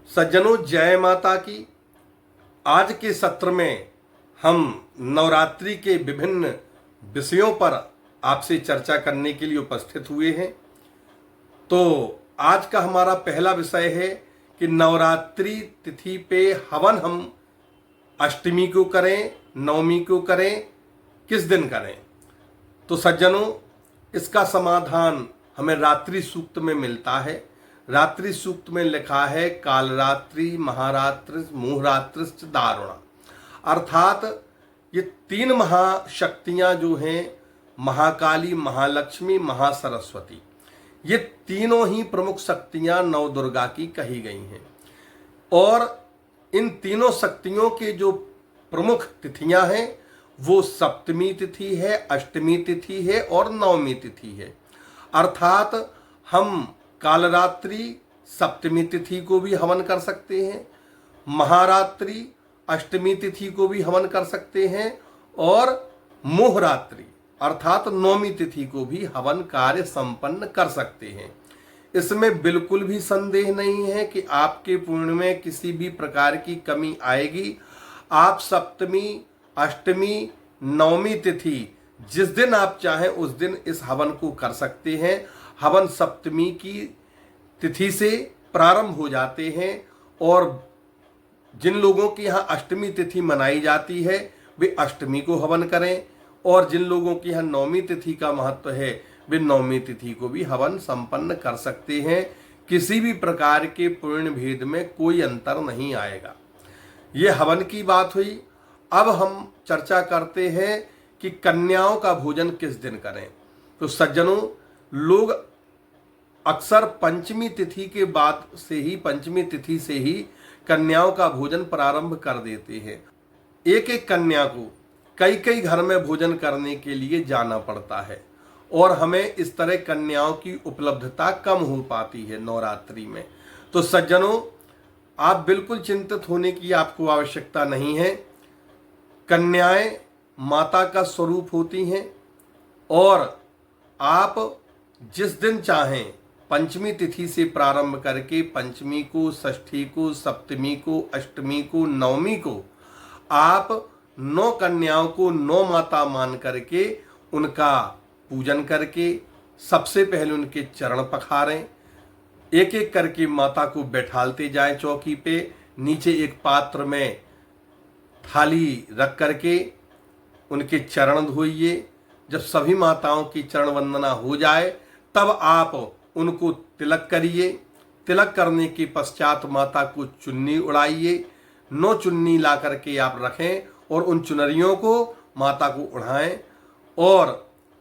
सज्जनों, जय माता की। आज के सत्र में हम नवरात्रि के विभिन्न विषयों पर आपसे चर्चा करने के लिए उपस्थित हुए हैं। तो आज का हमारा पहला विषय है कि नवरात्रि तिथि पे हवन हम अष्टमी को करें, नवमी को करें, किस दिन करें। तो सज्जनों, इसका समाधान हमें रात्रि सूक्त में मिलता है। रात्रि सूक्त में लिखा है कालरात्रि महारात्रि मुहरात्रिश्च दारुणा, अर्थात ये तीन महाशक्तियां जो हैं, महाकाली, महालक्ष्मी, महासरस्वती, ये तीनों ही प्रमुख शक्तियां नवदुर्गा की कही गई हैं। और इन तीनों शक्तियों के जो प्रमुख तिथियां हैं वो सप्तमी तिथि है, अष्टमी तिथि है और नवमी तिथि है। अर्थात हम कालरात्रि सप्तमी तिथि को भी हवन कर सकते हैं, महारात्रि अष्टमी तिथि को भी हवन कर सकते हैं और मुहरात्रि अर्थात नवमी तिथि को भी हवन कार्य संपन्न कर सकते हैं। इसमें बिल्कुल भी संदेह नहीं है कि आपके पुण्य में किसी भी प्रकार की कमी आएगी। आप सप्तमी, अष्टमी, नवमी तिथि जिस दिन आप चाहें उस दिन इस हवन को कर सकते हैं। हवन सप्तमी की तिथि से प्रारंभ हो जाते हैं और जिन लोगों की यहाँ अष्टमी तिथि मनाई जाती है वे अष्टमी को हवन करें, और जिन लोगों की यहाँ नवमी तिथि का महत्व है वे नवमी तिथि को भी हवन संपन्न कर सकते हैं। किसी भी प्रकार के पूर्ण भेद में कोई अंतर नहीं आएगा। ये हवन की बात हुई। अब हम चर्चा करते हैं कि कन्याओं का भोजन किस दिन करें। तो सज्जनों, लोग अक्सर पंचमी तिथि के बाद से ही, पंचमी तिथि से ही कन्याओं का भोजन प्रारंभ कर देते हैं। एक एक कन्या को कई कई घर में भोजन करने के लिए जाना पड़ता है और हमें इस तरह कन्याओं की उपलब्धता कम हो पाती है नवरात्रि में। तो सज्जनों, आप बिल्कुल चिंतित होने की आपको आवश्यकता नहीं है। कन्याएं माता का स्वरूप होती हैं और आप जिस दिन चाहें, पंचमी तिथि से प्रारंभ करके पंचमी को, षष्ठी को, सप्तमी को, अष्टमी को, नवमी को आप 9 कन्याओं को 9 माता मान करके उनका पूजन करके सबसे पहले उनके चरण पखारें। एक एक करके माता को बैठालते जाएं चौकी पे। नीचे एक पात्र में थाली रख करके उनके चरण धोइए। जब सभी माताओं की चरण वंदना हो जाए तब आप उनको तिलक करिए। तिलक करने के पश्चात माता को चुन्नी उड़ाइए। 9 चुन्नी ला करके आप रखें और उन चुनरियों को माता को उड़ाएं और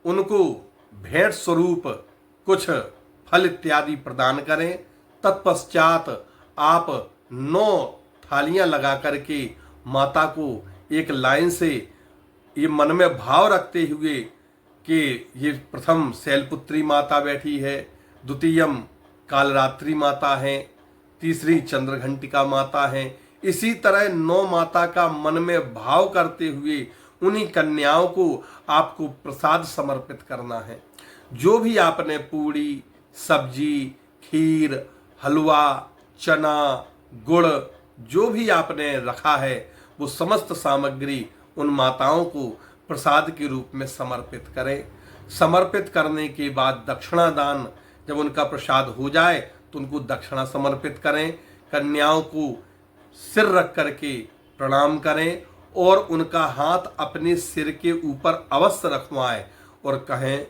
उनको भेंट स्वरूप कुछ फल इत्यादि प्रदान करें। तत्पश्चात आप 9 थालियां लगा करके माता को एक लाइन से ये मन में भाव रखते हुए कि ये प्रथम शैलपुत्री माता बैठी है, द्वितीयम कालरात्रि माता है, तीसरी चंद्रघंटिका माता है, इसी तरह 9 माता का मन में भाव करते हुए उन्हीं कन्याओं को आपको प्रसाद समर्पित करना है। जो भी आपने पूड़ी, सब्जी, खीर, हलवा, चना, गुड़ जो भी आपने रखा है वो समस्त सामग्री उन माताओं को प्रसाद के रूप में समर्पित करें। समर्पित करने के बाद दक्षिणा दान, जब उनका प्रसाद हो जाए तो उनको दक्षिणा समर्पित करें। कन्याओं को सिर रख करके प्रणाम करें और उनका हाथ अपने सिर के ऊपर अवश्य रखवाएं और कहें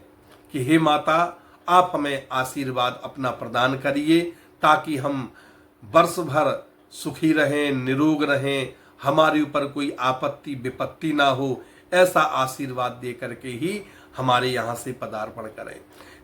कि हे माता, आप हमें आशीर्वाद अपना प्रदान करिए ताकि हम वर्ष भर सुखी रहें, निरोग रहें, हमारे ऊपर कोई आपत्ति विपत्ति ना हो। ऐसा आशीर्वाद दे करके ही हमारे यहाँ से पदार्पण करें।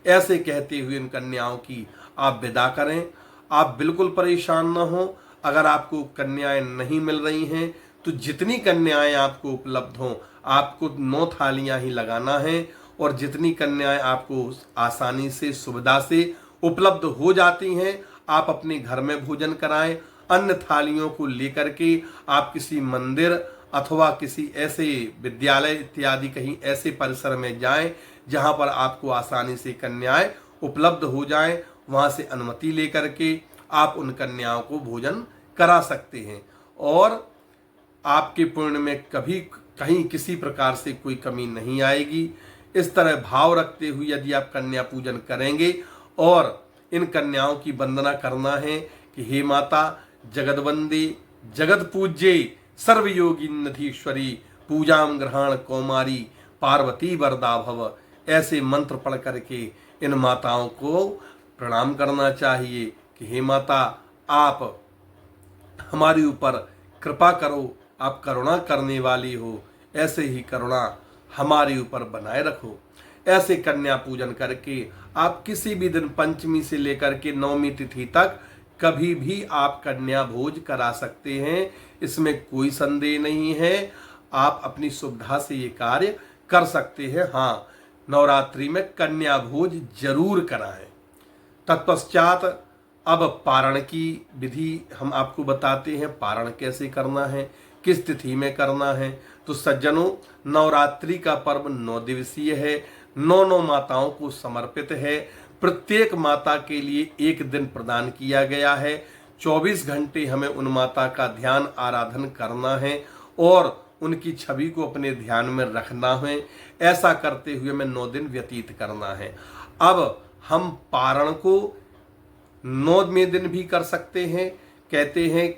ऐसे कहते हुए उन कन्याओं की आप विदा करें। आप बिल्कुल परेशान न हो। अगर आपको कन्याएं नहीं मिल रही हैं तो जितनी कन्याएं आपको उपलब्ध हों आपको 9 थालियां ही लगाना है, और जितनी कन्याएं आपको आसानी से, सुविधा से उपलब्ध हो जाती हैं आप अपने घर में भोजन कराएं। अन्य थालियों को लेकर के आप किसी मंदिर अथवा किसी ऐसे विद्यालय इत्यादि कहीं ऐसे परिसर में जाएं जहां पर आपको आसानी से कन्याएं उपलब्ध हो जाएं। वहां से अनुमति लेकर के आप उन कन्याओं को भोजन करा सकते हैं और आपके पुण्य में कभी कहीं किसी प्रकार से कोई कमी नहीं आएगी। इस तरह भाव रखते हुए यदि आप कन्या पूजन करेंगे और इन कन्याओं की वंदना करना है कि हे माता जगदवंदे जगत पूज्ये सर्वयोगिन्नधीश्वरी पूजाम ग्रहण कौमारी पार्वती वरदा भव, ऐसे मंत्र पढ़ करके इन माताओं को प्रणाम करना चाहिए कि हे माता आप हमारे ऊपर कृपा करो, आप करुणा करने वाली हो, ऐसे ही करुणा हमारे ऊपर बनाए रखो। ऐसे कन्या पूजन करके आप किसी भी दिन पंचमी से लेकर के नवमी तिथि तक कभी भी आप कन्या भोज करा सकते हैं, इसमें कोई संदेह नहीं है। आप अपनी सुविधा से ये कार्य कर सकते हैं। हाँ, नवरात्रि में कन्या भोज जरूर कराएं। तत्पश्चात अब पारण की विधि हम आपको बताते हैं। पारण कैसे करना है, किस तिथि में करना है। तो सज्जनों, नवरात्रि का पर्व 9 दिवसीय है, 9 माताओं को समर्पित है। प्रत्येक माता के लिए एक दिन प्रदान किया गया है। 24 घंटे हमें उन माता का ध्यान आराधन करना है और उनकी छवि को अपने ध्यान में रखना है। ऐसा करते हुए हमें 9 दिन व्यतीत करना है। अब हम पारण को 9वें दिन भी कर सकते हैं। कहते हैं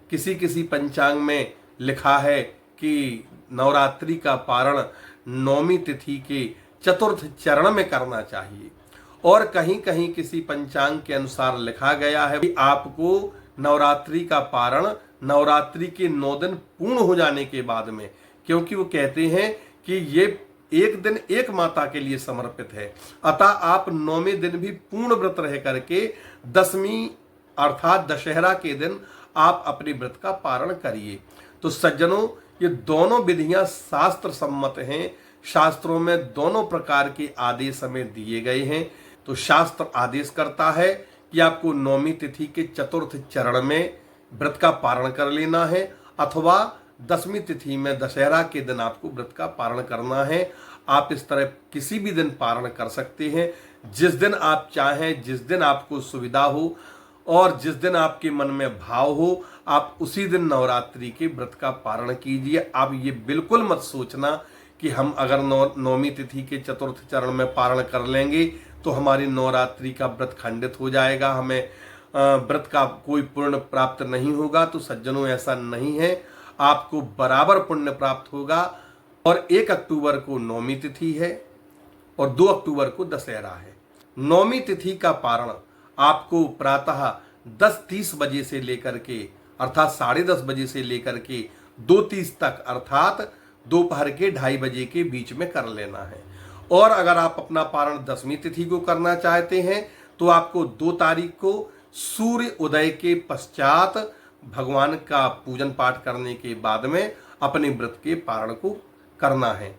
किसी किसी पंचांग में लिखा है कि नवरात्रि का पारण 9वीं तिथि के चतुर्थ चरण में करना चाहिए और कहीं कहीं किसी पंचांग के अनुसार लिखा गया है कि आपको नवरात्रि का पारण नवरात्रि के 9 दिन पूर्ण हो जाने के बाद में, क्योंकि वो कहते हैं कि ये एक दिन एक माता के लिए समर्पित है। अतः आप 9वें दिन भी पूर्ण व्रत रह करके 10वीं अर्थात दशहरा के दिन आप अपने व्रत का पारण करिए। तो सज्जनों, ये दोनों विधियां शास्त्र सम्मत हैं। शास्त्रों में दोनों प्रकार के आदेश हमें दिए गए हैं। तो शास्त्र आदेश करता है कि आपको 9वीं तिथि के चतुर्थ चरण में व्रत का पारण कर लेना है अथवा 10वीं तिथि में दशहरा के दिन आपको व्रत का पारण करना है। आप इस तरह किसी भी दिन पारण कर सकते हैं, जिस दिन आप चाहें, जिस दिन आपको सुविधा हो और जिस दिन आपके मन में भाव हो, आप उसी दिन नवरात्रि के व्रत का पारण कीजिए। आप ये बिल्कुल मत सोचना कि हम अगर 9वीं तिथि के चतुर्थ चरण में पारण कर लेंगे तो हमारी नवरात्रि का व्रत खंडित हो जाएगा, हमें व्रत का कोई पुण्य प्राप्त नहीं होगा। तो सज्जनों, ऐसा नहीं है, आपको बराबर पुण्य प्राप्त होगा। और 1 अक्टूबर को 9वीं तिथि है और 2 अक्टूबर को दशहरा है। 9वीं तिथि का पारण आपको प्रातः 10:30 बजे से लेकर के अर्थात 10:30 बजे से लेकर के 2:30 तक अर्थात दोपहर के 2:30 बजे के बीच में कर लेना है। और अगर आप अपना पारण 10वीं तिथि को करना चाहते हैं तो आपको 2 तारीख को सूर्य उदय के पश्चात भगवान का पूजन पाठ करने के बाद में अपने व्रत के पारण को करना है।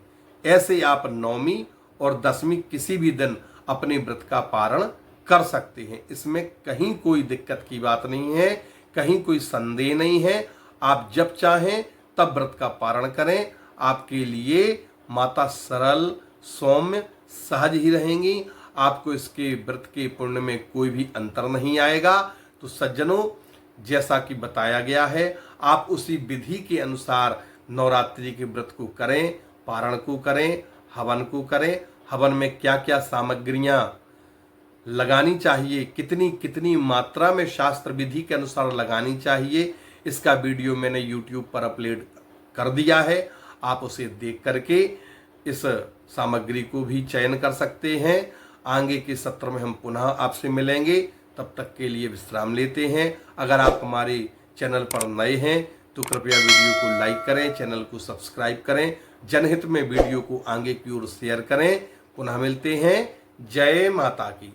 ऐसे आप 9वीं और 10वीं किसी भी दिन अपने व्रत का पारण कर सकते हैं। इसमें कहीं कोई दिक्कत की बात नहीं है, कहीं कोई संदेह नहीं है। आप जब चाहें तब व्रत का पारण करें। आपके लिए माता सरल, सौम्य, सहज ही रहेंगी। आपको इसके व्रत के पुण्य में कोई भी अंतर नहीं आएगा। तो सज्जनों, जैसा कि बताया गया है, आप उसी विधि के अनुसार नवरात्रि के व्रत को करें, पारण को करें, हवन को करें। हवन में क्या क्या सामग्रियां लगानी चाहिए, कितनी कितनी मात्रा में शास्त्र विधि के अनुसार लगानी चाहिए, इसका वीडियो मैंने YouTube पर अपलोड कर दिया है। आप उसे देख करके इस सामग्री को भी चयन कर सकते हैं। आगे के सत्र में हम पुनः आपसे मिलेंगे, तब तक के लिए विश्राम लेते हैं। अगर आप हमारे चैनल पर नए हैं तो कृपया वीडियो को लाइक करें, चैनल को सब्सक्राइब करें, जनहित में वीडियो को आगे की ओर शेयर करें। पुनः मिलते हैं। जय माता की।